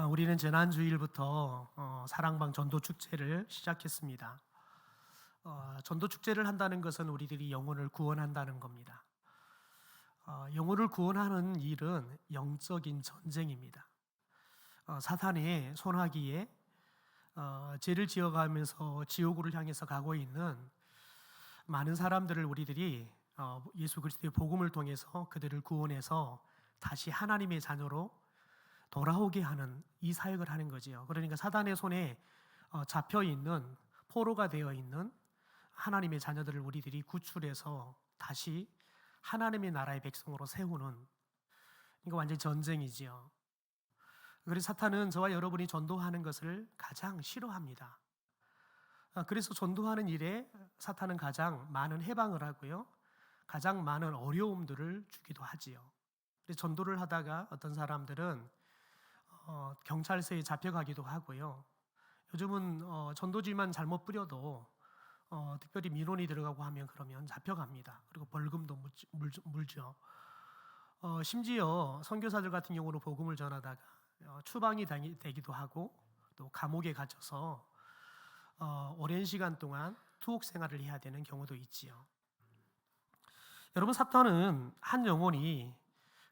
우리는 지난 주일부터 사랑방 전도 축제를 시작했습니다. 전도 축제를 한다는 것은 우리들이 영혼을 구원한다는 겁니다. 영혼을 구원하는 일은 영적인 전쟁입니다. 사탄의 손아귀에 죄를 지어가면서 지옥으로 향해서 가고 있는 많은 사람들을 우리들이 예수 그리스도의 복음을 통해서 그들을 구원해서 다시 하나님의 자녀로 돌아오게 하는 이 사역을 하는 거지요. 그러니까 사단의 손에 잡혀 있는, 포로가 되어 있는 하나님의 자녀들을 우리들이 구출해서 다시 하나님의 나라의 백성으로 세우는, 이거 완전 전쟁이지요. 그래서 사탄은 저와 여러분이 전도하는 것을 가장 싫어합니다. 그래서 전도하는 일에 사탄은 가장 많은 해방을 하고요, 가장 많은 어려움들을 주기도 하지요. 그래서 전도를 하다가 어떤 사람들은 경찰서에 잡혀가기도 하고요. 요즘은 전도지만 잘못 뿌려도 특별히 민원이 들어가고 하면 그러면 잡혀갑니다. 그리고 벌금도 물죠. 심지어 선교사들 같은 경우는 복음을 전하다가 추방이 되기도 하고 또 감옥에 갇혀서 오랜 시간 동안 투옥 생활을 해야 되는 경우도 있지요. 여러분, 사탄은 한 영혼이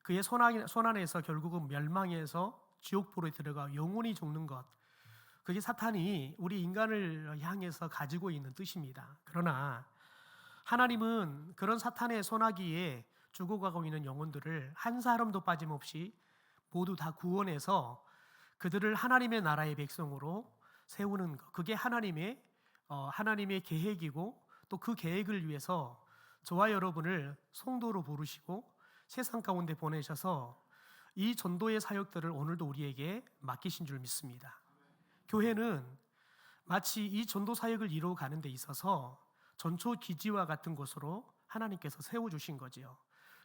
그의 손 안에서 결국은 멸망해서 지옥불에 들어가 영혼이 죽는 것, 그게 사탄이 우리 인간을 향해서 가지고 있는 뜻입니다. 그러나 하나님은 그런 사탄의 손아귀에 죽어가고 있는 영혼들을 한 사람도 빠짐없이 모두 다 구원해서 그들을 하나님의 나라의 백성으로 세우는 것, 그게 하나님의 계획이고, 또 그 계획을 위해서 저와 여러분을 성도로 부르시고 세상 가운데 보내셔서 이 전도의 사역들을 오늘도 우리에게 맡기신 줄 믿습니다. 교회는 마치 이 전도 사역을 이루어가는 데 있어서 전초 기지와 같은 곳으로 하나님께서 세워주신 거지요.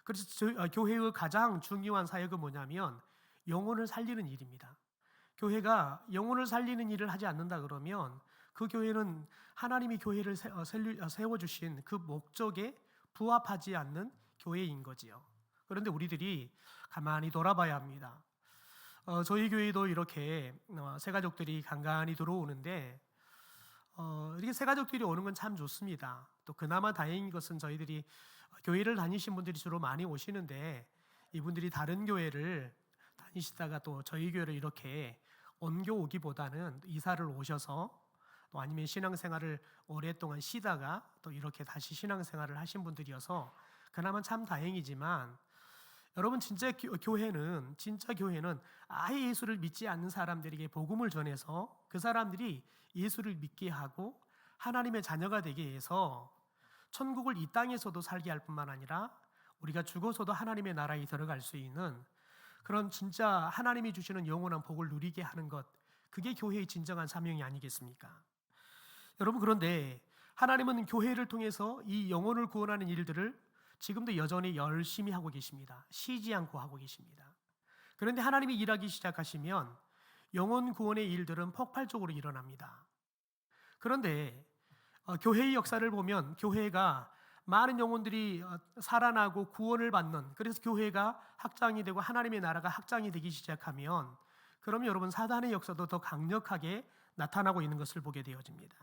그래서 교회의 가장 중요한 사역은 뭐냐면 영혼을 살리는 일입니다. 교회가 영혼을 살리는 일을 하지 않는다 그러면 그 교회는 하나님이 교회를 세워주신 그 목적에 부합하지 않는 교회인 거지요. 그런데 우리들이 가만히 돌아봐야 합니다. 저희 교회도 이렇게 새가족들이 간간히 들어오는데 이렇게 새가족들이 오는 건 참 좋습니다. 또 그나마 다행인 것은 저희들이 교회를 다니신 분들이 주로 많이 오시는데, 이분들이 다른 교회를 다니시다가 또 저희 교회를 이렇게 옮겨 오기보다는 이사를 오셔서 또 아니면 신앙생활을 오랫동안 쉬다가 또 이렇게 다시 신앙생활을 하신 분들이어서 그나마 참 다행이지만, 여러분, 진짜 교회는 아예 예수를 믿지 않는 사람들에게 복음을 전해서 그 사람들이 예수를 믿게 하고 하나님의 자녀가 되게 해서 천국을 이 땅에서도 살게 할 뿐만 아니라 우리가 죽어서도 하나님의 나라에 들어갈 수 있는 그런 진짜 하나님이 주시는 영원한 복을 누리게 하는 것, 그게 교회의 진정한 사명이 아니겠습니까? 여러분, 그런데 하나님은 교회를 통해서 이 영혼을 구원하는 일들을 지금도 여전히 열심히 하고 계십니다. 쉬지 않고 하고 계십니다. 그런데 하나님이 일하기 시작하시면 영혼 구원의 일들은 폭발적으로 일어납니다. 그런데 교회의 역사를 보면 교회가 많은 영혼들이 살아나고 구원을 받는, 그래서 교회가 확장이 되고 하나님의 나라가 확장이 되기 시작하면, 그러면 여러분, 사단의 역사도 더 강력하게 나타나고 있는 것을 보게 되어집니다.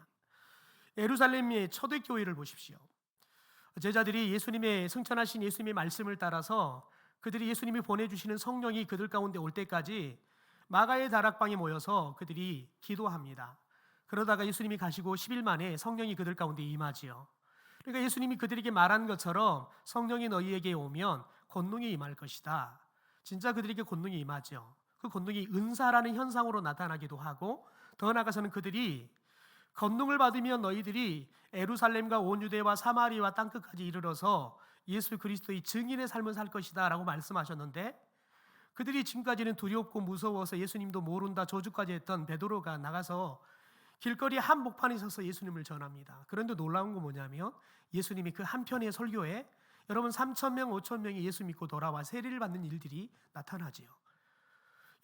예루살렘의 초대교회를 보십시오. 제자들이 예수님의 승천하신 예수님의 말씀을 따라서 그들이 예수님이 보내주시는 성령이 그들 가운데 올 때까지 마가의 다락방에 모여서 그들이 기도합니다. 그러다가 예수님이 가시고 10일 만에 성령이 그들 가운데 임하지요. 그러니까 예수님이 그들에게 말한 것처럼 성령이 너희에게 오면 권능이 임할 것이다. 진짜 그들에게 권능이 임하죠. 그 권능이 은사라는 현상으로 나타나기도 하고, 더 나아가서는 그들이 권능을 받으면 너희들이 예루살렘과 온 유대와 사마리아와 땅끝까지 이르러서 예수 그리스도의 증인의 삶을 살 것이다 라고 말씀하셨는데, 그들이 지금까지는 두렵고 무서워서 예수님도 모른다 저주까지 했던 베드로가 나가서 길거리 한복판에 서서 예수님을 전합니다. 그런데 놀라운 건 뭐냐면 예수님이 그 한편의 설교에 여러분 3,000명, 5,000명이 예수 믿고 돌아와 세례를 받는 일들이 나타나지요.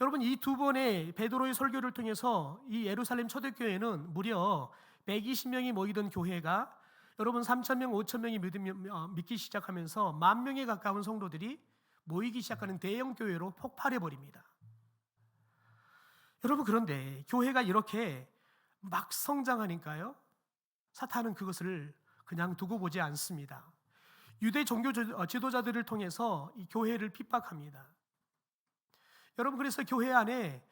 여러분, 이 두 번의 베드로의 설교를 통해서 이 예루살렘 초대교회는 무려 120명이 모이던 교회가 여러분 3,000명, 5,000명이 믿기 시작하면서 10,000명에 가까운 성도들이 모이기 시작하는 대형 교회로 폭발해 버립니다. 여러분, 그런데 교회가 이렇게 막 성장하니까요, 사탄은 그것을 그냥 두고 보지 않습니다. 유대 종교 지도자들을 통해서 이 교회를 핍박합니다. 여러분, 그래서 교회 안에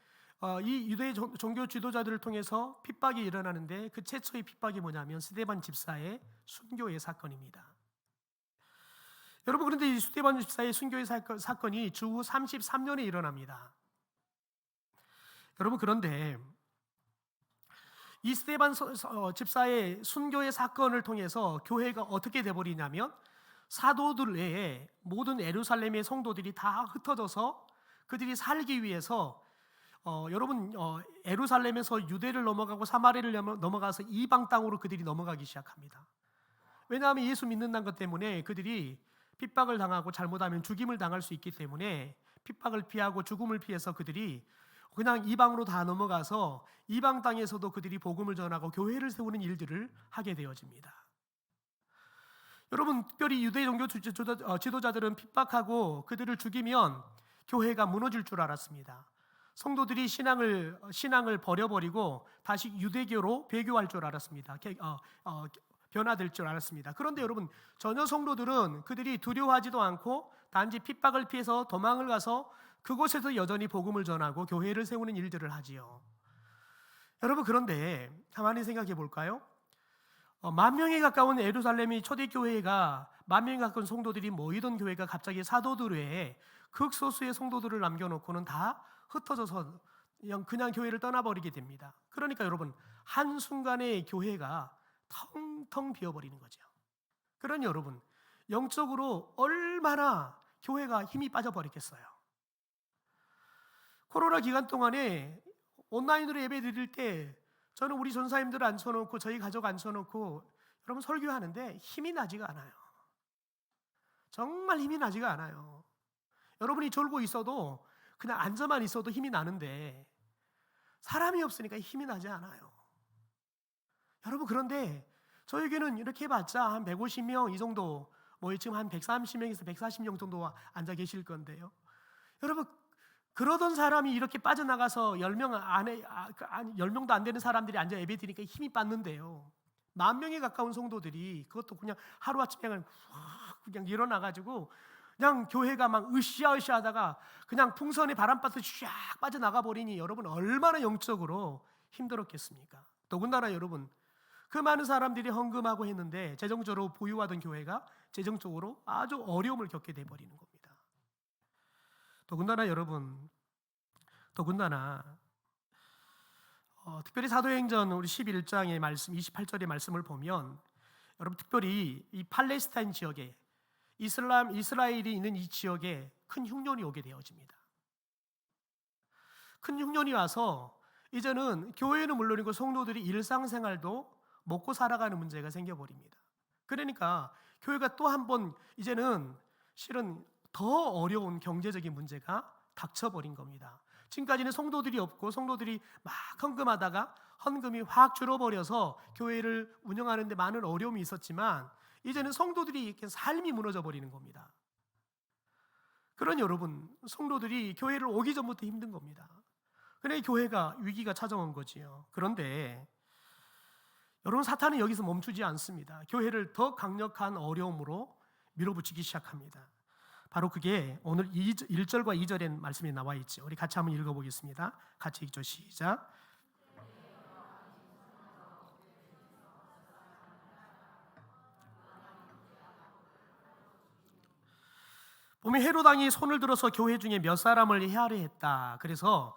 이 유대 종교 지도자들을 통해서 핍박이 일어나는데, 그 최초의 핍박이 뭐냐면 스데반 집사의 순교의 사건입니다. 여러분, 그런데 이 스데반 집사의 순교의 사건이 주후 33년에 일어납니다. 여러분, 그런데 이 스데반 집사의 순교의 사건을 통해서 교회가 어떻게 돼버리냐면, 사도들 외에 모든 예루살렘의 성도들이 다 흩어져서 그들이 살기 위해서 여러분, 예루살렘에서 유대를 넘어가고 사마리아를 넘어가서 이방 땅으로 그들이 넘어가기 시작합니다. 왜냐하면 예수 믿는다는 것 때문에 그들이 핍박을 당하고 잘못하면 죽임을 당할 수 있기 때문에 핍박을 피하고 죽음을 피해서 그들이 그냥 이방으로 다 넘어가서 이방 땅에서도 그들이 복음을 전하고 교회를 세우는 일들을 하게 되어집니다. 여러분, 특별히 유대 종교 지도자들은 핍박하고 그들을 죽이면 교회가 무너질 줄 알았습니다. 성도들이 신앙을 버려버리고 다시 유대교로 배교할 줄 알았습니다. 변화될 줄 알았습니다. 그런데 여러분, 전혀 성도들은 그들이 두려워하지도 않고 단지 핍박을 피해서 도망을 가서 그곳에서 여전히 복음을 전하고 교회를 세우는 일들을 하지요. 여러분, 그런데 가만히 생각해 볼까요? 10,000명에 가까운 예루살렘이 초대교회가 10,000명에 가까운 성도들이 모이던 교회가 갑자기 사도들 외에 극소수의 성도들을 남겨놓고는 다 흩어져서 그냥 교회를 떠나버리게 됩니다. 그러니까 여러분, 한순간에 교회가 텅텅 비어버리는 거죠. 그러니 여러분, 영적으로 얼마나 교회가 힘이 빠져버렸겠어요. 코로나 기간 동안에 온라인으로 예배 드릴 때 저는 우리 전사님들 앉혀놓고 저희 가족 앉혀놓고 여러분 설교하는데 힘이 나지가 않아요. 정말 힘이 나지가 않아요. 여러분이 졸고 있어도 그냥 앉아만 있어도 힘이 나는데 사람이 없으니까 힘이 나지 않아요. 여러분, 그런데 저에게는 이렇게 해봤자 한 150명 이 정도, 지금 한 130명에서 140명 정도 앉아 계실 건데요. 여러분, 그러던 사람이 이렇게 빠져나가서 10명도 안 되는 사람들이 앉아 예배 드리니까 힘이 빠는데요. 10,000명에 가까운 성도들이 그것도 그냥 하루아침에 그냥 일어나가지고 그냥 교회가 막 으쌰으쌰 하다가 그냥 풍선에 바람 빠듯이 쫙 빠져나가 버리니 여러분, 얼마나 영적으로 힘들었겠습니까? 더군다나 여러분, 그 많은 사람들이 헌금하고 했는데 재정적으로 보유하던 교회가 재정적으로 아주 어려움을 겪게 돼버리는 겁니다. 더군다나 여러분, 특별히 사도행전 우리 11장의 말씀 28절의 말씀을 보면 여러분, 특별히 이 팔레스타인 지역에 이스라엘이 있는 이 지역에 큰 흉년이 오게 되어집니다. 큰 흉년이 와서 이제는 교회는 물론이고 성도들이 일상생활도 먹고 살아가는 문제가 생겨버립니다. 그러니까 교회가 또 한 번 이제는 실은 더 어려운 경제적인 문제가 닥쳐버린 겁니다. 지금까지는 성도들이 없고 성도들이 막 헌금하다가 헌금이 확 줄어버려서 교회를 운영하는 데 많은 어려움이 있었지만 이제는 성도들이 이렇게 삶이 무너져 버리는 겁니다. 그러니 여러분, 성도들이 교회를 오기 전부터 힘든 겁니다. 그러니 교회가 위기가 찾아온 거지요. 그런데 여러분, 사탄은 여기서 멈추지 않습니다. 교회를 더 강력한 어려움으로 밀어붙이기 시작합니다. 바로 그게 오늘 1절과 2절의 말씀에 나와 있죠. 우리 같이 한번 읽어보겠습니다. 같이 읽죠. 시작. 보면 헤롯 왕이 손을 들어서 교회 중에 몇 사람을 해하려 했다. 그래서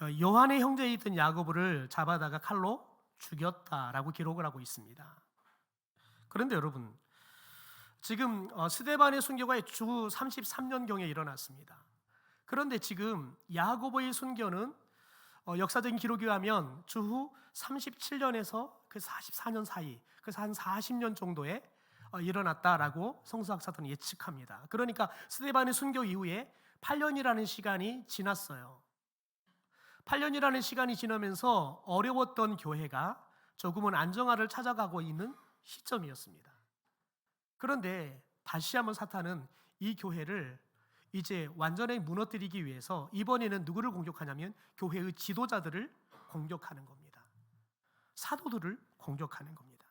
요한의 형제이던 야고보를 잡아다가 칼로 죽였다라고 기록을 하고 있습니다. 그런데 여러분, 지금 스데반의 순교가 주 33년경에 일어났습니다. 그런데 지금 야고보의 순교는 역사적인 기록에 의하면 주후 37년에서 그 44년 사이, 그래서 한 40년 정도에 일어났다라고 성서학자들은 예측합니다. 그러니까 스데반의 순교 이후에 8년이라는 시간이 지났어요. 8년이라는 시간이 지나면서 어려웠던 교회가 조금은 안정화를 찾아가고 있는 시점이었습니다. 그런데 다시 한번 사탄은 이 교회를 이제 완전히 무너뜨리기 위해서 이번에는 누구를 공격하냐면 교회의 지도자들을 공격하는 겁니다. 사도들을 공격하는 겁니다.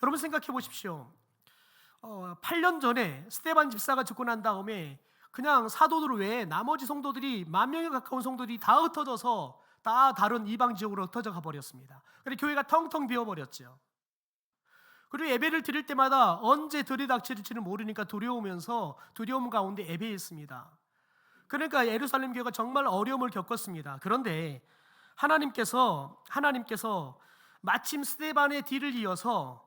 여러분 생각해 보십시오. 8년 전에 스데반 집사가 죽고 난 다음에 그냥 사도들 외에 나머지 성도들이 10,000명에 가까운 성도들이 다 흩어져서 다 다른 이방 지역으로 흩어져 가버렸습니다. 그래서 교회가 텅텅 비어버렸죠. 그리고 예배를 드릴 때마다 언제 들이닥칠지는 모르니까 두려움 가운데 예배했습니다. 그러니까 예루살렘 교회가 정말 어려움을 겪었습니다. 그런데 하나님께서 마침 스데반의 뒤를 이어서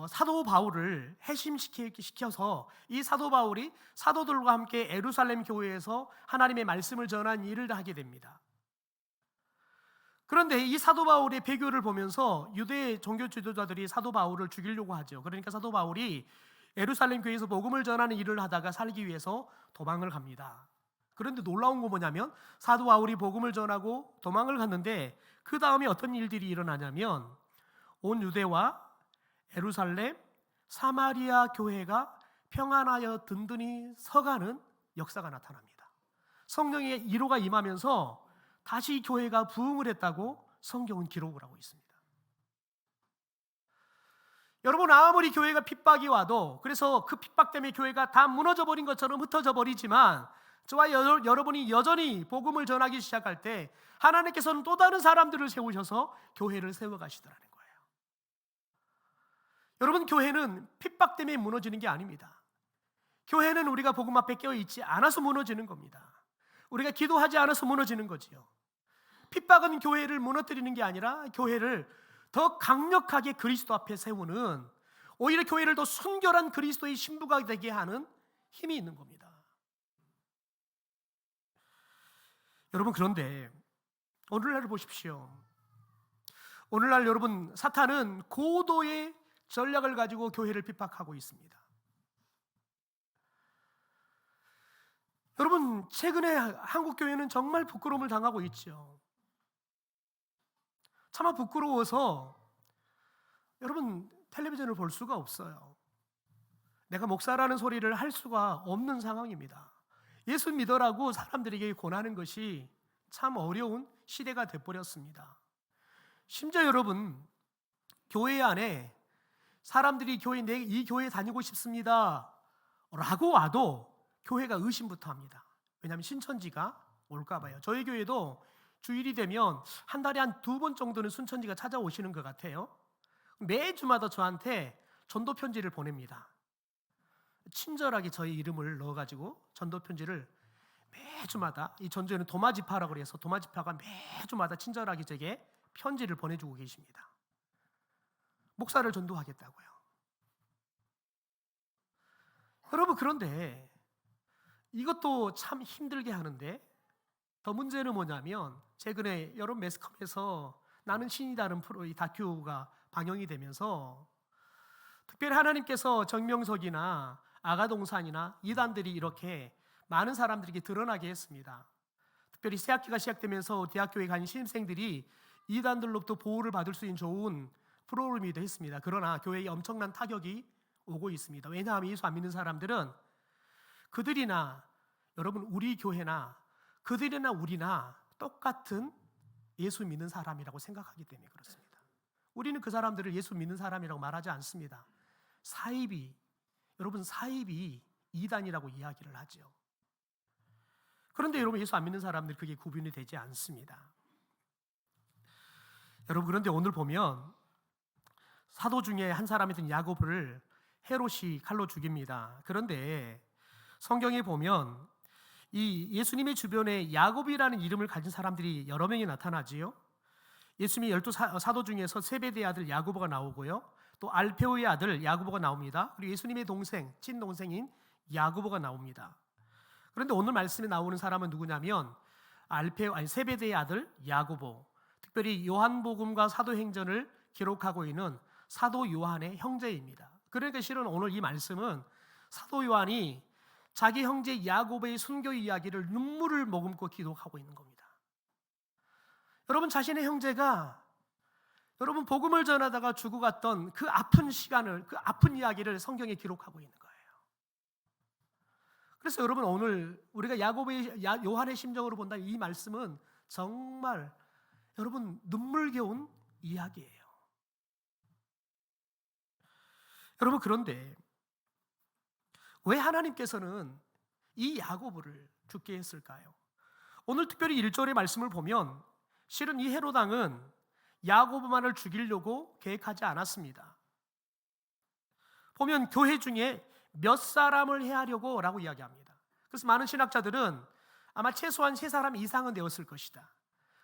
사도 바울을 해심시켜서 이 사도 바울이 사도들과 함께 예루살렘 교회에서 하나님의 말씀을 전한 일을 하게 됩니다. 그런데 이 사도 바울의 배교를 보면서 유대 종교 지도자들이 사도 바울을 죽이려고 하죠. 그러니까 사도 바울이 예루살렘 교회에서 복음을 전하는 일을 하다가 살기 위해서 도망을 갑니다. 그런데 놀라운 거 뭐냐면 사도 바울이 복음을 전하고 도망을 갔는데 그 다음에 어떤 일들이 일어나냐면 온 유대와 예루살렘, 사마리아 교회가 평안하여 든든히 서가는 역사가 나타납니다. 성령의 위로가 임하면서 다시 교회가 부흥을 했다고 성경은 기록을 하고 있습니다. 여러분, 아무리 교회가 핍박이 와도, 그래서 그 핍박 때문에 교회가 다 무너져 버린 것처럼 흩어져 버리지만 저와 여러분이 여전히 복음을 전하기 시작할 때 하나님께서는 또 다른 사람들을 세우셔서 교회를 세워가시더라는 거예요. 여러분, 교회는 핍박 때문에 무너지는 게 아닙니다. 교회는 우리가 복음 앞에 깨어있지 않아서 무너지는 겁니다. 우리가 기도하지 않아서 무너지는 거지요. 핍박은 교회를 무너뜨리는 게 아니라 교회를 더 강력하게 그리스도 앞에 세우는, 오히려 교회를 더 순결한 그리스도의 신부가 되게 하는 힘이 있는 겁니다. 여러분, 그런데 오늘날을 보십시오. 오늘날 여러분, 사탄은 고도의 전략을 가지고 교회를 핍박하고 있습니다. 여러분, 최근에 한국 교회는 정말 부끄러움을 당하고 있죠. 차마 부끄러워서 여러분 텔레비전을 볼 수가 없어요. 내가 목사라는 소리를 할 수가 없는 상황입니다. 예수 믿어라고 사람들에게 권하는 것이 참 어려운 시대가 되어버렸습니다. 심지어 여러분, 교회 안에 사람들이 이 교회 다니고 싶습니다 라고 와도 교회가 의심부터 합니다. 왜냐하면 신천지가 올까 봐요. 저희 교회도 주일이 되면 한 달에 한 2번 정도는 순천지가 찾아오시는 것 같아요. 매주마다 저한테 전도 편지를 보냅니다. 친절하게 저희 이름을 넣어가지고 전도 편지를 매주마다, 이 전주에는 도마지파라고 해서 도마지파가 매주마다 친절하게 제게 편지를 보내주고 계십니다. 목사를 전도하겠다고요. 여러분, 그런데 이것도 참 힘들게 하는데 더 문제는 뭐냐면 최근에 여러 매스컴에서 나는 신이다는 프로의 다큐가 방영이 되면서 특별히 하나님께서 정명석이나 아가동산이나 이단들이 이렇게 많은 사람들에게 드러나게 했습니다. 특별히 새학기가 시작되면서 대학교에 간 신입생들이 이단들로부터 보호를 받을 수 있는 좋은 프로그램이기도 했습니다. 그러나 교회에 엄청난 타격이 오고 있습니다. 왜냐하면 예수 안 믿는 사람들은 그들이나 여러분 우리 교회나 그들이나 우리나 똑같은 예수 믿는 사람이라고 생각하기 때문에 그렇습니다. 우리는 그 사람들을 예수 믿는 사람이라고 말하지 않습니다. 여러분 사입이 이단이라고 이야기를 하죠. 그런데 여러분 예수 안 믿는 사람들 그게 구분이 되지 않습니다. 여러분, 그런데 오늘 보면 사도 중에 한 사람이던 야고보를 헤롯이 칼로 죽입니다. 그런데 성경에 보면 이 예수님의 주변에 야곱이라는 이름을 가진 사람들이 여러 명이 나타나지요. 예수님의 12 사도 중에서 세베대의 아들 야고보가 나오고요, 또 알페오의 아들 야고보가 나옵니다. 그리고 예수님의 동생, 친동생인 야고보가 나옵니다. 그런데 오늘 말씀에 나오는 사람은 누구냐면 세베대의 아들 야고보, 특별히 요한복음과 사도행전을 기록하고 있는 사도 요한의 형제입니다. 그러니까 실은 오늘 이 말씀은 사도 요한이 자기 형제 야고보의 순교 이야기를 눈물을 머금고 기록하고 있는 겁니다. 여러분, 자신의 형제가 여러분 복음을 전하다가 죽어갔던 그 아픈 시간을, 그 아픈 이야기를 성경에 기록하고 있는 거예요. 그래서 여러분 오늘 우리가 요한의 심정으로 본다면 이 말씀은 정말 여러분 눈물겨운 이야기예요. 여러분 그런데 왜 하나님께서는 이 야고보를 죽게 했을까요? 오늘 특별히 1절의 말씀을 보면 실은 이 헤롯 왕은 야고보만을 죽이려고 계획하지 않았습니다. 보면 교회 중에 몇 사람을 해하려고 라고 이야기합니다. 그래서 많은 신학자들은 아마 최소한 3사람 이상은 되었을 것이다.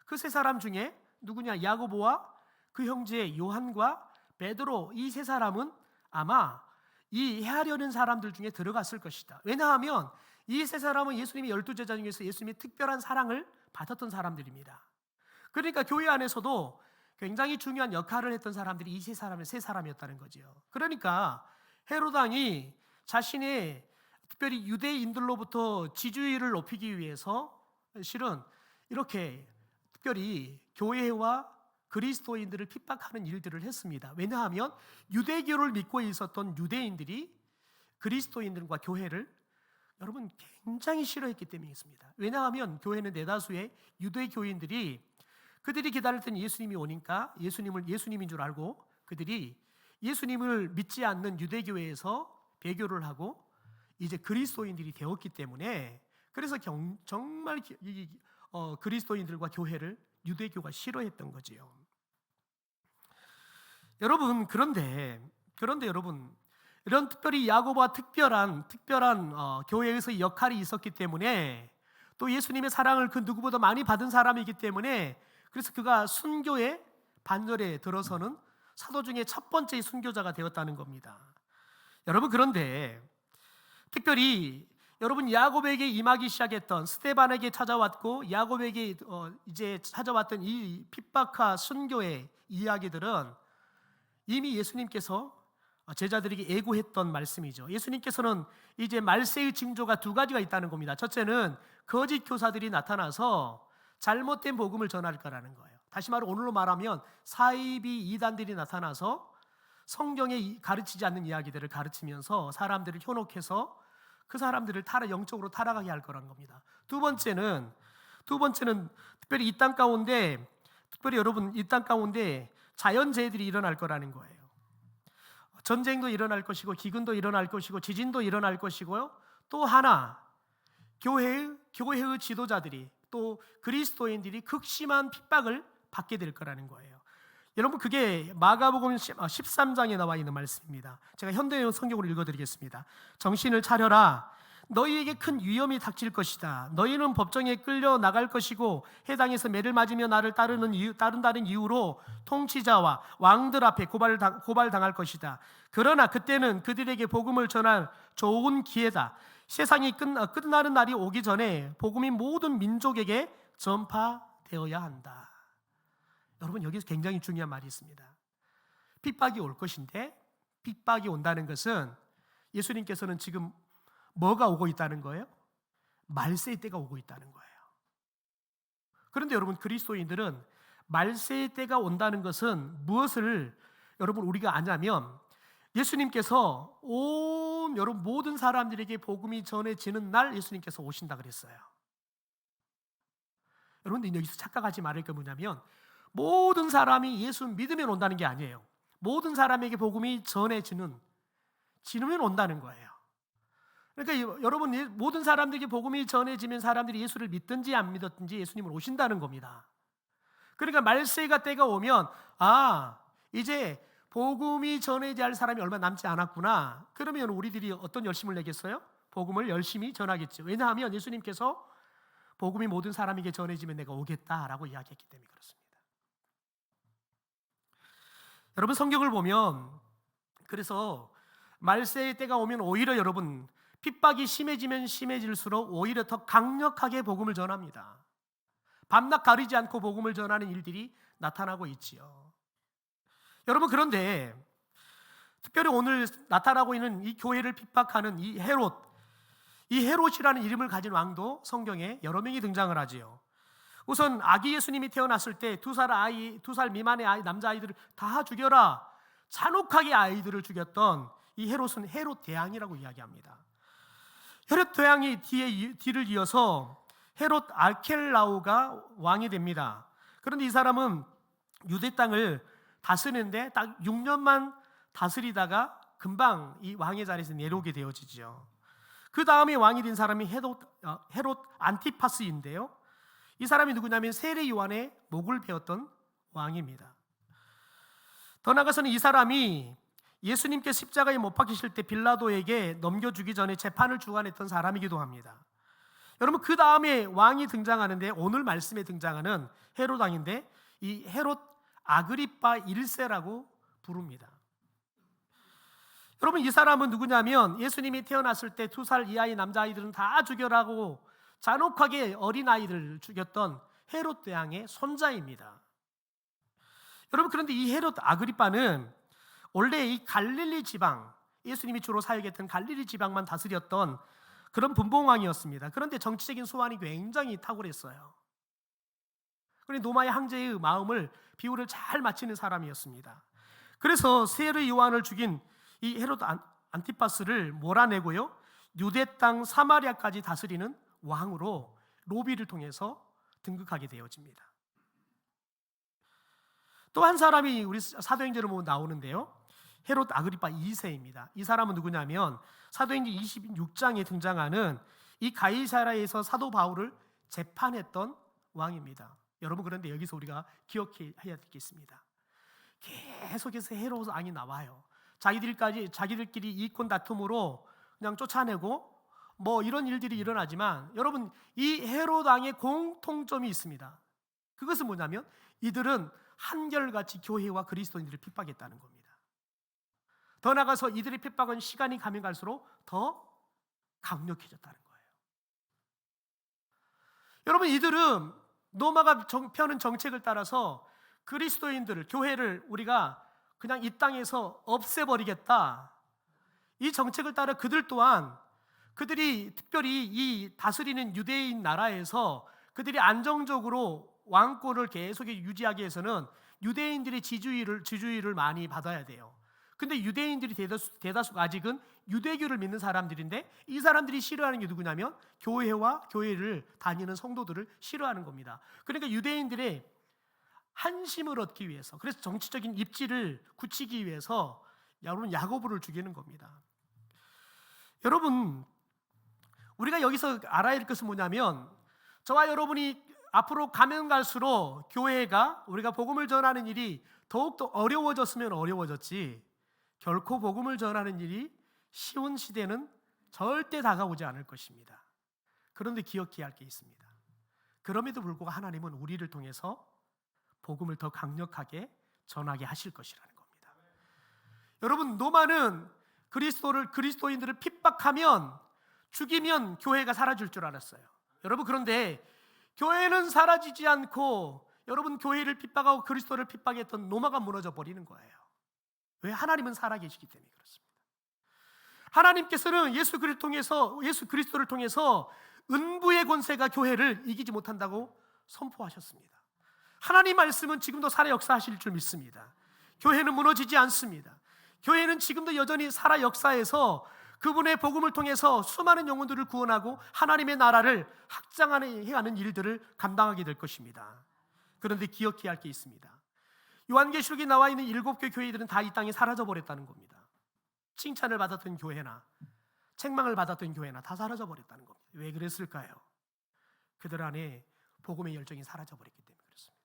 그 3사람 중에 누구냐? 야고보와 그 형제 요한과 베드로, 이 3사람은 아마 이 해하려는 사람들 중에 들어갔을 것이다. 왜냐하면 이 3사람은 예수님의 12제자 중에서 예수님의 특별한 사랑을 받았던 사람들입니다. 그러니까 교회 안에서도 굉장히 중요한 역할을 했던 사람들이 이 3사람이었다는 거죠. 그러니까 헤롯 왕이 자신의 특별히 유대인들로부터 지지율을 높이기 위해서 실은 이렇게 특별히 교회와 그리스도인들을 핍박하는 일들을 했습니다. 왜냐하면 유대교를 믿고 있었던 유대인들이 그리스도인들과 교회를 여러분 굉장히 싫어했기 때문이었습니다. 왜냐하면 교회는 대다수의 유대교인들이 그들이 기다렸던 예수님이 오니까 예수님인 줄 알고 그들이 예수님을 믿지 않는 유대교회에서 배교를 하고 이제 그리스도인들이 되었기 때문에 그래서 정말 그리스도인들과 교회를 유대교가 싫어했던 거지요. 여러분 그런데 여러분 이런 특별히 야고보와 특별한 교회에서의 역할이 있었기 때문에 또 예수님의 사랑을 그 누구보다 많이 받은 사람이기 때문에 그래서 그가 순교의 반열에 들어서는 사도 중에 첫 번째 순교자가 되었다는 겁니다. 여러분 그런데 특별히 여러분 야고보에게 임하기 시작했던 스데반에게 찾아왔고 야고보에게 이제 찾아왔던 이 핍박과 순교의 이야기들은 이미 예수님께서 제자들에게 예고했던 말씀이죠. 예수님께서는 이제 말세의 징조가 2가지가 있다는 겁니다. 첫째는 거짓 교사들이 나타나서 잘못된 복음을 전할 거라는 거예요. 다시 말해 오늘로 말하면 사이비 이단들이 나타나서 성경에 가르치지 않는 이야기들을 가르치면서 사람들을 현혹해서 그 사람들을 영적으로 타락하게 할 거라는 겁니다. 두 번째는 특별히 이 땅 가운데 자연재해들이 일어날 거라는 거예요. 전쟁도 일어날 것이고 기근도 일어날 것이고 지진도 일어날 것이고요. 또 하나 교회의 지도자들이 또 그리스도인들이 극심한 핍박을 받게 될 거라는 거예요. 여러분 그게 마가복음 13장에 나와 있는 말씀입니다. 제가 현대의 성경으로 읽어드리겠습니다. 정신을 차려라. 너희에게 큰 위험이 닥칠 것이다. 너희는 법정에 끌려 나갈 것이고 해당에서 매를 맞으며 나를 따른다는 이유로 통치자와 왕들 앞에 고발당할 것이다. 그러나 그때는 그들에게 복음을 전할 좋은 기회다. 세상이 끝나는 날이 오기 전에 복음이 모든 민족에게 전파되어야 한다. 여러분 여기서 굉장히 중요한 말이 있습니다. 핍박이 올 것인데 핍박이 온다는 것은 예수님께서는 지금 뭐가 오고 있다는 거예요? 말세의 때가 오고 있다는 거예요. 그런데 여러분 그리스도인들은 말세의 때가 온다는 것은 무엇을 여러분 우리가 아냐면 예수님께서 여러분 모든 사람들에게 복음이 전해지는 날 예수님께서 오신다 그랬어요. 여러분들 여기서 착각하지 말을 게 뭐냐면 모든 사람이 예수 믿으면 온다는 게 아니에요. 모든 사람에게 복음이 지르면 온다는 거예요. 그러니까 여러분 모든 사람들에게 복음이 전해지면 사람들이 예수를 믿든지 안 믿었든지 예수님을 오신다는 겁니다. 그러니까 말세가 때가 오면 이제 복음이 전해져야 할 사람이 얼마 남지 않았구나. 그러면 우리들이 어떤 열심을 내겠어요? 복음을 열심히 전하겠죠. 왜냐하면 예수님께서 복음이 모든 사람에게 전해지면 내가 오겠다라고 이야기했기 때문에 그렇습니다. 여러분 성경을 보면 그래서 말세의 때가 오면 오히려 여러분 핍박이 심해지면 심해질수록 오히려 더 강력하게 복음을 전합니다. 밤낮 가리지 않고 복음을 전하는 일들이 나타나고 있지요. 여러분 그런데 특별히 오늘 나타나고 있는 이 교회를 핍박하는 이 헤롯이라는 이름을 가진 왕도 성경에 여러 명이 등장을 하지요. 우선 아기 예수님이 태어났을 때 2살 미만의 남자아이들을 다 죽여라. 잔혹하게 아이들을 죽였던 이 헤롯은 헤롯 대왕이라고 이야기합니다. 헤롯 대왕이 뒤를 이어서 헤롯 아켈라오가 왕이 됩니다. 그런데 이 사람은 유대 땅을 다스리는데 딱 6년만 다스리다가 금방 이 왕의 자리에서 내려오게 되어지죠. 그 다음에 왕이 된 사람이 헤롯 안티파스인데요, 이 사람이 누구냐면 세례 요한의 목을 베었던 왕입니다. 더 나아가서는 이 사람이 예수님께 십자가에 못 박히실 때 빌라도에게 넘겨주기 전에 재판을 주관했던 사람이기도 합니다. 여러분, 그 다음에 왕이 등장하는데 오늘 말씀에 등장하는 헤롯 왕인데 이 헤롯 아그리파 1세라고 부릅니다. 여러분, 이 사람은 누구냐면 예수님이 태어났을 때 2살 이하의 남자아이들은 다 죽여라고 잔혹하게 어린아이들을 죽였던 헤롯 대왕의 손자입니다. 여러분, 그런데 이 헤롯 아그리파는 원래 이 갈릴리 지방, 예수님이 주로 사역했던 갈릴리 지방만 다스렸던 그런 분봉왕이었습니다. 그런데 정치적인 소환이 굉장히 탁월했어요. 그런데 로마의 황제의 마음을, 비율을 잘 맞추는 사람이었습니다. 그래서 세례 요한을 죽인 이 헤롯 안티파스를 몰아내고요, 유대 땅 사마리아까지 다스리는 왕으로 로비를 통해서 등극하게 되어집니다. 또 한 사람이 우리 사도행전을 보면 나오는데요, 헤롯 아그리파 2세입니다. 이 사람은 누구냐면 사도행전 26장에 등장하는 이 가이사라에서 사도 바울을 재판했던 왕입니다. 여러분, 그런데 여기서 우리가 기억해야 되겠습니다. 계속해서 헤롯 왕이 나와요. 자기들끼리 이권 다툼으로 그냥 쫓아내고 뭐 이런 일들이 일어나지만, 여러분, 이 헤롯 왕의 공통점이 있습니다. 그것은 뭐냐면 이들은 한결같이 교회와 그리스도인들을 핍박했다는 겁니다. 더 나아가서 이들의 핍박은 시간이 가면 갈수록 더 강력해졌다는 거예요. 여러분, 이들은 로마가 펴는 정책을 따라서 그리스도인들을, 교회를 우리가 그냥 이 땅에서 없애버리겠다, 이 정책을 따라 그들 또한, 그들이 특별히 이 다스리는 유대인 나라에서 그들이 안정적으로 왕권을 계속 유지하기 위해서는 유대인들의 지주의를 많이 받아야 돼요. 근데 유대인들이 대다수가 아직은 유대교를 믿는 사람들인데, 이 사람들이 싫어하는 게 누구냐면 교회와 교회를 다니는 성도들을 싫어하는 겁니다. 그러니까 유대인들의 한심을 얻기 위해서, 그래서 정치적인 입지를 굳히기 위해서 여러분 야고보를 죽이는 겁니다. 여러분, 우리가 여기서 알아야 할 것은 뭐냐면, 저와 여러분이 앞으로 가면 갈수록 교회가, 우리가 복음을 전하는 일이 더욱더 어려워졌으면 어려워졌지, 결코 복음을 전하는 일이 쉬운 시대는 절대 다가오지 않을 것입니다. 그런데 기억해야 할 게 있습니다. 그럼에도 불구하고 하나님은 우리를 통해서 복음을 더 강력하게 전하게 하실 것이라는 겁니다. 여러분, 로마는 그리스도인들을 핍박하면, 죽이면 교회가 사라질 줄 알았어요. 여러분, 그런데 교회는 사라지지 않고, 여러분, 교회를 핍박하고 그리스도를 핍박했던 로마가 무너져 버리는 거예요. 왜? 하나님은 살아계시기 때문에 그렇습니다. 하나님께서는 예수 그리스도를 통해서 은부의 권세가 교회를 이기지 못한다고 선포하셨습니다. 하나님 말씀은 지금도 살아 역사하실 줄 믿습니다. 교회는 무너지지 않습니다. 교회는 지금도 여전히 살아 역사해서 그분의 복음을 통해서 수많은 영혼들을 구원하고 하나님의 나라를 확장하는 일들을 감당하게 될 것입니다. 그런데 기억해야 할 게 있습니다. 요한계시록에 나와 있는 7개 교회들은 다 이 땅에 사라져버렸다는 겁니다. 칭찬을 받았던 교회나 책망을 받았던 교회나 다 사라져버렸다는 겁니다. 왜 그랬을까요? 그들 안에 복음의 열정이 사라져버렸기 때문에 그렇습니다.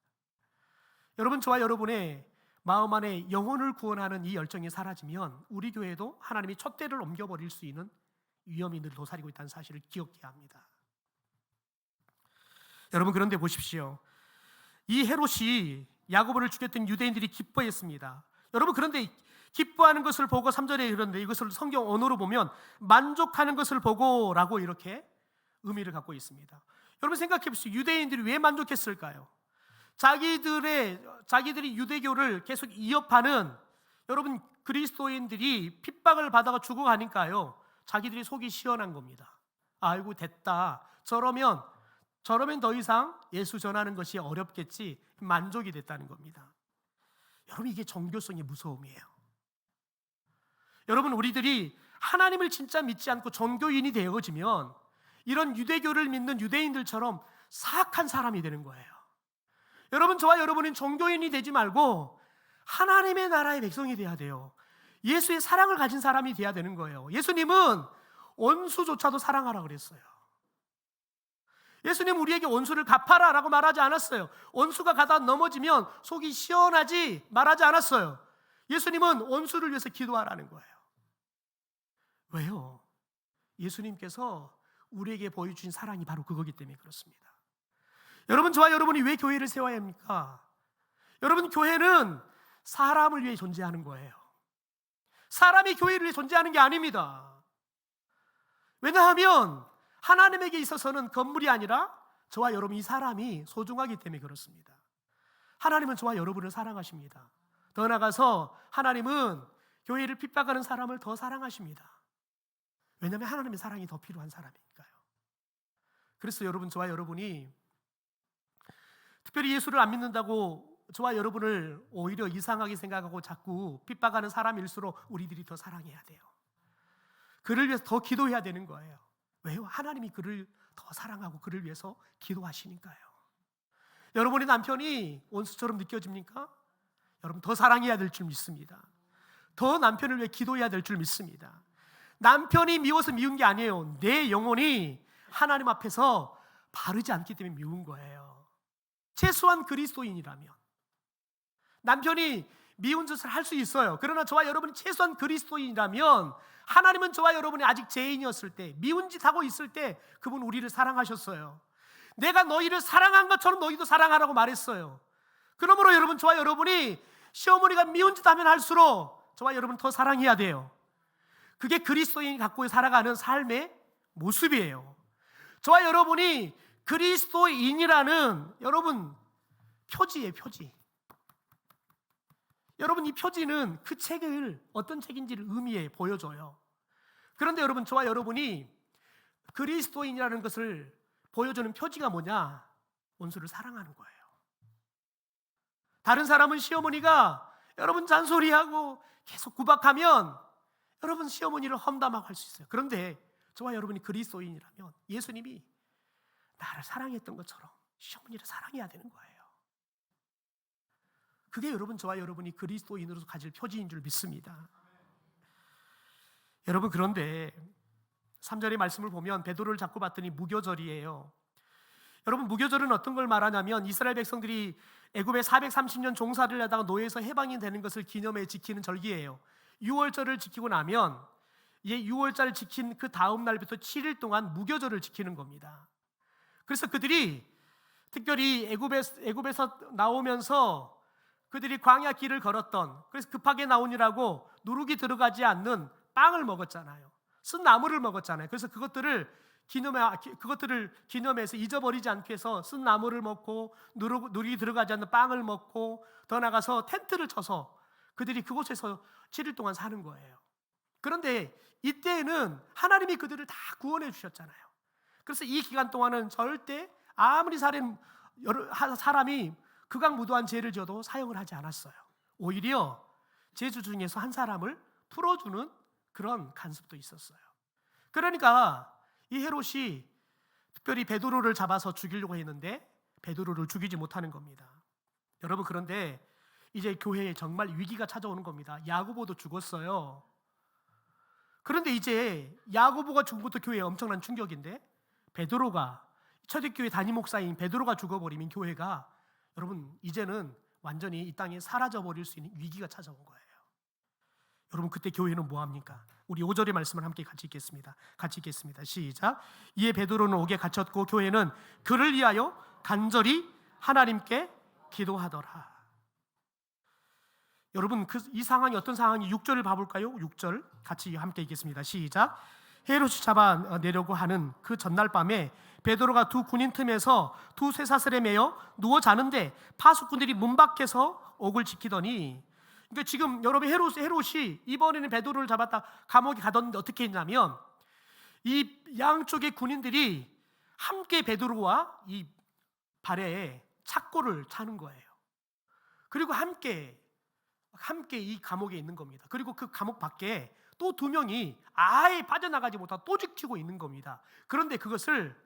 여러분, 저와 여러분의 마음 안에 영혼을 구원하는 이 열정이 사라지면 우리 교회도 하나님이 촛대를 옮겨버릴 수 있는 위험이 늘 도사리고 있다는 사실을 기억해야 합니다. 여러분, 그런데 보십시오. 이 헤롯이 야고보를 죽였던 유대인들이 기뻐했습니다. 여러분, 그런데 기뻐하는 것을 보고 3절에 그런데 이것을 성경 언어로 보면 만족하는 것을 보고라고 이렇게 의미를 갖고 있습니다. 여러분, 생각해 보십시오. 유대인들이 왜 만족했을까요? 자기들이 유대교를 계속 이어파는, 여러분, 그리스도인들이 핍박을 받아가 죽어가니까요, 자기들이 속이 시원한 겁니다. 아이고, 됐다. 저러면 더 이상 예수 전하는 것이 어렵겠지, 만족이 됐다는 겁니다. 여러분, 이게 종교성의 무서움이에요. 여러분, 우리들이 하나님을 진짜 믿지 않고 종교인이 되어지면 이런 유대교를 믿는 유대인들처럼 사악한 사람이 되는 거예요. 여러분, 저와 여러분은 종교인이 되지 말고 하나님의 나라의 백성이 돼야 돼요. 예수의 사랑을 가진 사람이 돼야 되는 거예요. 예수님은 원수조차도 사랑하라 그랬어요. 예수님 우리에게 원수를 갚아라 라고 말하지 않았어요. 원수가 가다 넘어지면 속이 시원하지 말하지 않았어요. 예수님은 원수를 위해서 기도하라는 거예요. 왜요? 예수님께서 우리에게 보여주신 사랑이 바로 그거기 때문에 그렇습니다. 여러분, 저와 여러분이 왜 교회를 세워야 합니까? 여러분, 교회는 사람을 위해 존재하는 거예요. 사람이 교회를 위해 존재하는 게 아닙니다. 왜냐하면 하나님에게 있어서는 건물이 아니라 저와 여러분 이 사람이 소중하기 때문에 그렇습니다. 하나님은 저와 여러분을 사랑하십니다. 더 나아가서 하나님은 교회를 핍박하는 사람을 더 사랑하십니다. 왜냐하면 하나님의 사랑이 더 필요한 사람이니까요. 그래서 여러분, 저와 여러분이 특별히 예수를 안 믿는다고 저와 여러분을 오히려 이상하게 생각하고 자꾸 핍박하는 사람일수록 우리들이 더 사랑해야 돼요. 그를 위해서 더 기도해야 되는 거예요. 왜요? 하나님이 그를 더 사랑하고 그를 위해서 기도하시니까요. 여러분의 남편이 원수처럼 느껴집니까? 여러분, 더 사랑해야 될 줄 믿습니다. 더 남편을 위해 기도해야 될 줄 믿습니다. 남편이 미워서 미운 게 아니에요. 내 영혼이 하나님 앞에서 바르지 않기 때문에 미운 거예요. 최소한 그리스도인이라면 남편이 미운 짓을 할 수 있어요. 그러나 저와 여러분이 최소한 그리스도인이라면 하나님은 저와 여러분이 아직 죄인이었을 때, 미운 짓 하고 있을 때 그분 우리를 사랑하셨어요. 내가 너희를 사랑한 것처럼 너희도 사랑하라고 말했어요. 그러므로 여러분, 저와 여러분이 시어머니가 미운 짓 하면 할수록 저와 여러분 더 사랑해야 돼요. 그게 그리스도인이 갖고 살아가는 삶의 모습이에요. 저와 여러분이 그리스도인이라는 여러분 표지예요, 표지. 여러분, 이 표지는 그 책을 어떤 책인지를 의미해 보여줘요. 그런데 여러분, 저와 여러분이 그리스도인이라는 것을 보여주는 표지가 뭐냐? 원수를 사랑하는 거예요. 다른 사람은 시어머니가 여러분 잔소리하고 계속 구박하면 여러분 시어머니를 험담하고 할 수 있어요. 그런데 저와 여러분이 그리스도인이라면 예수님이 나를 사랑했던 것처럼 시어머니를 사랑해야 되는 거예요. 그게 여러분, 저와 여러분이 그리스도인으로서 가질 표지인 줄 믿습니다. 여러분, 그런데 3절의 말씀을 보면 베드로를 잡고 봤더니 무교절이에요. 여러분, 무교절은 어떤 걸 말하냐면 이스라엘 백성들이 애굽에 430년 종살이를 하다가 노예에서 해방이 되는 것을 기념해 지키는 절기예요. 6월절을 지키고 나면 6월절을 지킨 그 다음 날부터 7일 동안 무교절을 지키는 겁니다. 그래서 그들이 특별히 애굽에서 나오면서 그들이 광야 길을 걸었던, 그래서 급하게 나오느라고 누룩이 들어가지 않는 빵을 먹었잖아요. 쓴 나물을 먹었잖아요. 그래서 그것들을 기념해서 잊어버리지 않기 위해서 쓴 나물을 먹고 누룩이 들어가지 않는 빵을 먹고 더 나가서 텐트를 쳐서 그들이 그곳에서 7일 동안 사는 거예요. 그런데 이때에는 하나님이 그들을 다 구원해 주셨잖아요. 그래서 이 기간 동안은 절대 아무리 사람이 극악무도한 죄를 지어도 사형을 하지 않았어요. 오히려 죄주 중에서 한 사람을 풀어주는 그런 간섭도 있었어요. 그러니까 이 헤롯이 특별히 베드로를 잡아서 죽이려고 했는데 베드로를 죽이지 못하는 겁니다. 여러분, 그런데 이제 교회에 정말 위기가 찾아오는 겁니다. 야고보도 죽었어요. 그런데 이제 야고보가 죽은 것도 교회에 엄청난 충격인데 베드로가, 초대교회 담임 목사인 베드로가 죽어버리면 교회가 여러분 이제는 완전히 이 땅에 사라져버릴 수 있는 위기가 찾아온 거예요. 여러분, 그때 교회는 뭐합니까? 우리 5절의 말씀을 함께 같이 읽겠습니다. 시작. 이에 베드로는 옥에 갇혔고 교회는 그를 위하여 간절히 하나님께 기도하더라. 여러분, 이 상황이 어떤 상황이 6절을 봐볼까요? 6절 같이 함께 읽겠습니다. 시작. 헤롯이 잡아내려고 하는 그 전날 밤에 베드로가 두 군인 틈에서 두 쇠사슬에 매여 누워 자는데 파수꾼들이 문 밖에서 옥을 지키더니, 그러니까 지금 여러분 헤롯이 이번에는 베드로를 잡았다 감옥에 가뒀는데 어떻게 했냐면 이 양쪽의 군인들이 함께 베드로와 이 발에 착고를 차는 거예요. 그리고 함께 이 감옥에 있는 겁니다. 그리고 그 감옥 밖에 또 2명이 아예 빠져나가지 못하고 또 지키고 있는 겁니다. 그런데 그것을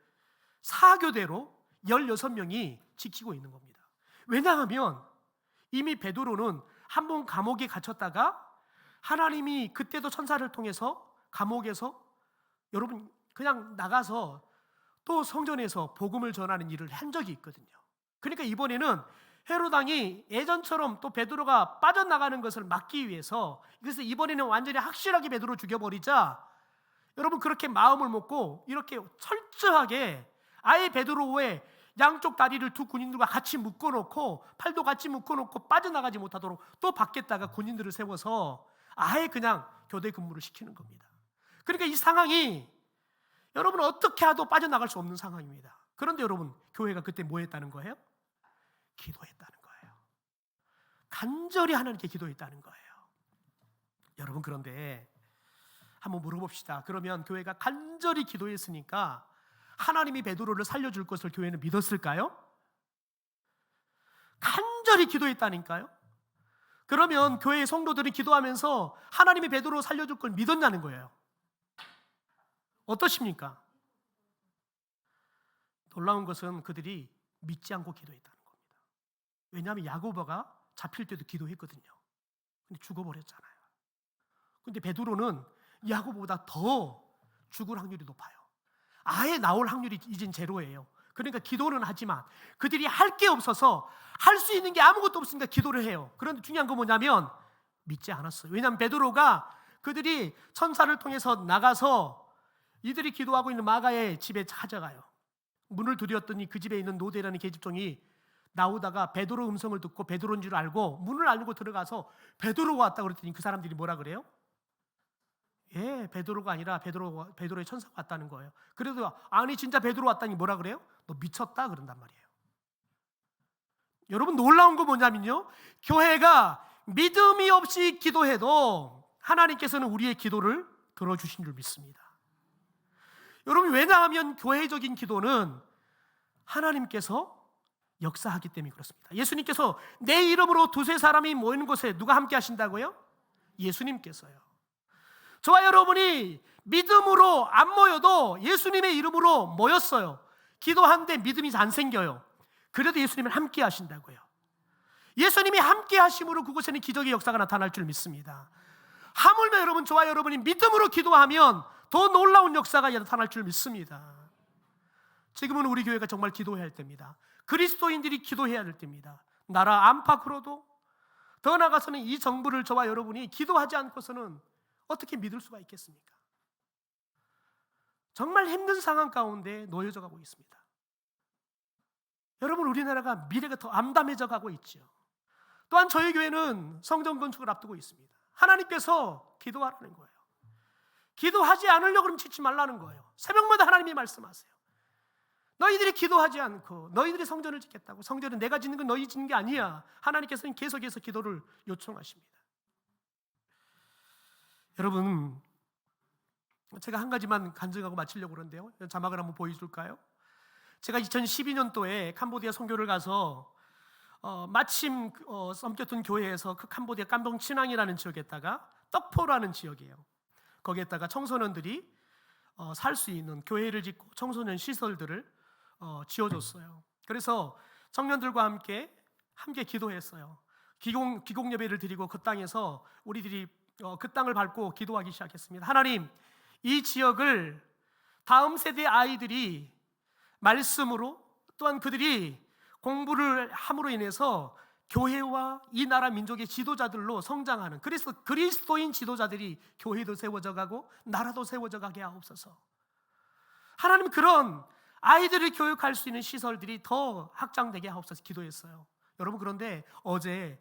사교대로 16명이 지키고 있는 겁니다. 왜냐하면 이미 베드로는 한 번 감옥에 갇혔다가 하나님이 그때도 천사를 통해서 감옥에서 여러분 그냥 나가서 또 성전에서 복음을 전하는 일을 한 적이 있거든요. 그러니까 이번에는 헤롯 왕이 예전처럼 또 베드로가 빠져나가는 것을 막기 위해서, 그래서 이번에는 완전히 확실하게 베드로 죽여버리자 여러분 그렇게 마음을 먹고 이렇게 철저하게 아예 베드로의 양쪽 다리를 두 군인들과 같이 묶어놓고 팔도 같이 묶어놓고 빠져나가지 못하도록 또 밖에다가 군인들을 세워서 아예 그냥 교대 근무를 시키는 겁니다. 그러니까 이 상황이 여러분 어떻게 해도 빠져나갈 수 없는 상황입니다. 그런데 여러분 교회가 그때 뭐 했다는 거예요? 기도했다는 거예요. 간절히 하나님께 기도했다는 거예요. 여러분 그런데 한번 물어봅시다. 그러면 교회가 간절히 기도했으니까 하나님이 베드로를 살려줄 것을 교회는 믿었을까요? 간절히 기도했다니까요. 그러면 교회의 성도들이 기도하면서 하나님이 베드로 살려줄 걸 믿었냐는 거예요. 어떠십니까? 놀라운 것은 그들이 믿지 않고 기도했다는 겁니다. 왜냐하면 야고보가 잡힐 때도 기도했거든요. 근데 죽어버렸잖아요. 근데 베드로는 야고보보다 더 죽을 확률이 높아요. 아예 나올 확률이 이젠 제로예요. 그러니까 기도는 하지만 그들이 할 게 없어서 할 수 있는 게 아무것도 없으니까 기도를 해요. 그런데 중요한 건 뭐냐면 믿지 않았어요. 왜냐하면 베드로가 그들이 천사를 통해서 나가서 이들이 기도하고 있는 마가의 집에 찾아가요. 문을 두드렸더니 그 집에 있는 노대라는 계집종이 나오다가 베드로 음성을 듣고 베드로인 줄 알고 문을 알고 들어가서 베드로가 왔다 그랬더니 그 사람들이 뭐라 그래요? 예, 베드로가 아니라 베드로의 천사가 왔다는 거예요. 그래도 아니 진짜 베드로 왔다니 뭐라 그래요? 너 미쳤다 그런단 말이에요. 여러분 놀라운 거 뭐냐면요, 교회가 믿음이 없이 기도해도 하나님께서는 우리의 기도를 들어주신 줄 믿습니다. 여러분 왜냐하면 교회적인 기도는 하나님께서 역사하기 때문에 그렇습니다. 예수님께서 내 이름으로 2-3사람이 모이는 곳에 누가 함께 하신다고요? 예수님께서요. 저와 여러분이 믿음으로 안 모여도 예수님의 이름으로 모였어요. 기도하는데 믿음이 안 생겨요. 그래도 예수님을 함께 하신다고요. 예수님이 함께 하심으로 그곳에는 기적의 역사가 나타날 줄 믿습니다. 하물며 여러분, 저와 여러분이 믿음으로 기도하면 더 놀라운 역사가 나타날 줄 믿습니다. 지금은 우리 교회가 정말 기도해야 할 때입니다. 그리스도인들이 기도해야 할 때입니다. 나라 안팎으로도 더 나아가서는 이 정부를 저와 여러분이 기도하지 않고서는 어떻게 믿을 수가 있겠습니까? 정말 힘든 상황 가운데 놓여져 가고 있습니다. 여러분 우리나라가 미래가 더 암담해져 가고 있죠. 또한 저희 교회는 성전 건축을 앞두고 있습니다. 하나님께서 기도하라는 거예요. 기도하지 않으려고 그러면 짓지 말라는 거예요. 새벽마다 하나님이 말씀하세요. 너희들이 기도하지 않고 너희들이 성전을 짓겠다고. 성전은 내가 짓는 건 너희 짓는 게 아니야. 하나님께서는 계속해서 기도를 요청하십니다. 여러분 제가 한 가지만 간증하고 마치려고 그러는데요, 자막을 한번 보여줄까요? 제가 2012년도에 캄보디아 선교를 가서 마침 섬겼던 교회에서 그 캄보디아 깜동 친앙이라는 지역에다가 떡포라는 지역이에요. 거기에다가 청소년들이 살 수 있는 교회를 짓고 청소년 시설들을 지어줬어요. 그래서 청년들과 함께 기도했어요. 기공 예배를 드리고 그 땅에서 우리들이 그 땅을 밟고 기도하기 시작했습니다. 하나님, 이 지역을 다음 세대 아이들이 말씀으로 또한 그들이 공부를 함으로 인해서 교회와 이 나라 민족의 지도자들로 성장하는 그리스도인 지도자들이 교회도 세워져 가고 나라도 세워져 가게 하옵소서. 하나님, 그런 아이들을 교육할 수 있는 시설들이 더 확장되게 하옵소서 기도했어요. 여러분 그런데 어제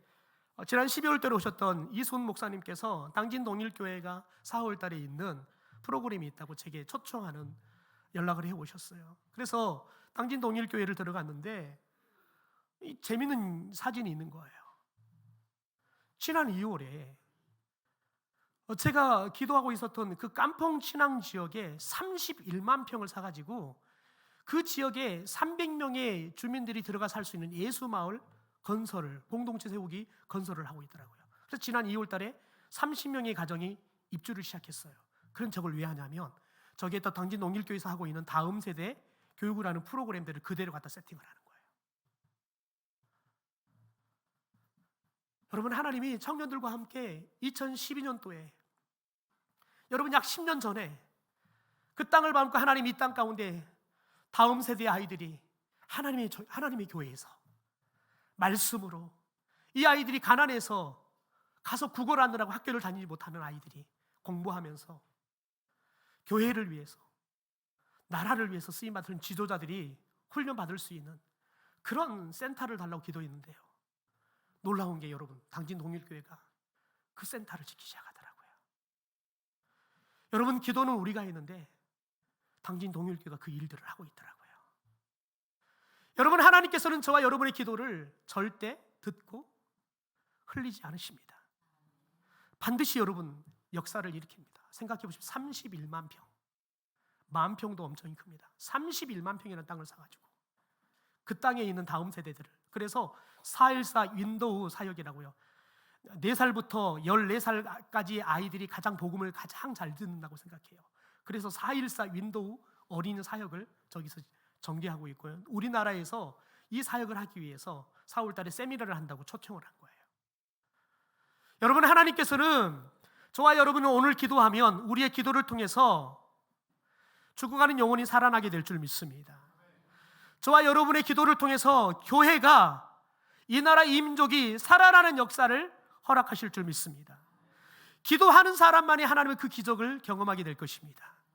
지난 12월 달에 오셨던 이손 목사님께서 당진 동일교회가 4월 달에 있는 프로그램이 있다고 제게 초청하는 연락을 해 오셨어요. 그래서 당진 동일교회를 들어갔는데 재미있는 사진이 있는 거예요. 지난 2월에 제가 기도하고 있었던 그 깜퐁 친앙 지역에 31만 평을 사가지고 그 지역에 300명의 주민들이 들어가 살 수 있는 예수마을 건설을, 공동체 세우기 건설을 하고 있더라고요. 그래서 지난 2월 달에 30명의 가정이 입주를 시작했어요. 그런 저걸 왜 하냐면 저기에 또 당진 농일교에서 하고 있는 다음 세대 교육을 하는 프로그램들을 그대로 갖다 세팅을 하는 거예요. 여러분, 하나님이 청년들과 함께 2012년도에 여러분 약 10년 전에 그 땅을 밟고 하나님 이 땅 가운데 다음 세대의 아이들이 하나님의 교회에서 말씀으로 이 아이들이 가난해서 가서 국어를 하느라고 학교를 다니지 못하는 아이들이 공부하면서 교회를 위해서 나라를 위해서 쓰임받은 지도자들이 훈련받을 수 있는 그런 센터를 달라고 기도했는데요, 놀라운 게 여러분 당진 동일교회가 그 센터를 짓기 시작하더라고요. 여러분, 기도는 우리가 했는데 당진 동일교회가 그 일들을 하고 있더라고요. 여러분, 하나님께서는 저와 여러분의 기도를 절대 듣고 흘리지 않으십니다. 반드시 여러분 역사를 일으킵니다. 생각해 보십시오. 31만 평, 만평도 엄청 큽니다. 31만 평이라는 땅을 사가지고 그 땅에 있는 다음 세대들을, 그래서 414 윈도우 사역이라고요. 4살부터 14살까지의 아이들이 가장 복음을 가장 잘 듣는다고 생각해요. 그래서 414 윈도우 어린이 사역을 저기서 전개하고 있고요. 우리나라에서 이 사역을 하기 위해서 4월 달에 세미나를 한다고 초청을 한 거예요. 여러분, 하나님께서는 저와 여러분은 오늘 기도하면 우리의 기도를 통해서 죽어가는 영혼이 살아나게 될 줄 믿습니다. 저와 여러분의 기도를 통해서 교회가, 이 나라 이 민족이 살아나는 역사를 허락하실 줄 믿습니다. 기도하는 사람만이 하나님의 그 기적을 경험하게 될 것입니다.